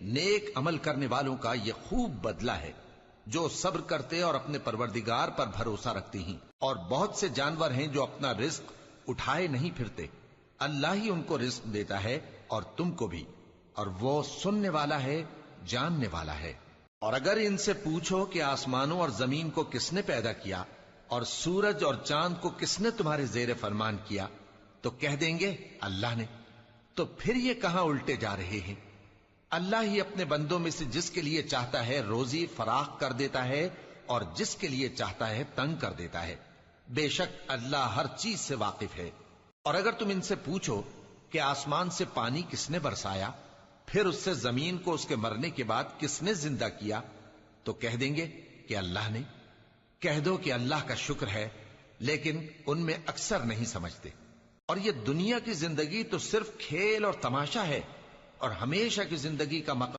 نیک عمل کرنے والوں کا یہ خوب بدلہ ہے، جو صبر کرتے اور اپنے پروردگار پر بھروسہ رکھتے ہیں۔ اور بہت سے جانور ہیں جو اپنا رزق اٹھائے نہیں پھرتے، اللہ ہی ان کو رزق دیتا ہے اور تم کو بھی، اور وہ سننے والا ہے، جاننے والا ہے۔ اور اگر ان سے پوچھو کہ آسمانوں اور زمین کو کس نے پیدا کیا اور سورج اور چاند کو کس نے تمہارے زیر فرمان کیا، تو کہہ دیں گے اللہ نے۔ تو پھر یہ کہاں الٹے جا رہے ہیں؟ اللہ ہی اپنے بندوں میں سے جس کے لیے چاہتا ہے روزی فراخ کر دیتا ہے اور جس کے لیے چاہتا ہے تنگ کر دیتا ہے۔ بے شک اللہ ہر چیز سے واقف ہے۔ اور اگر تم ان سے پوچھو کہ آسمان سے پانی کس نے برسایا، پھر اس سے زمین کو اس کے مرنے کے بعد کس نے زندہ کیا، تو کہہ دیں گے کہ اللہ نے۔ کہہ دو کہ اللہ کا شکر ہے، لیکن ان میں اکثر نہیں سمجھتے۔ اور یہ دنیا کی زندگی تو صرف کھیل اور تماشا ہے، اور ہمیشہ کی زندگی کا مقام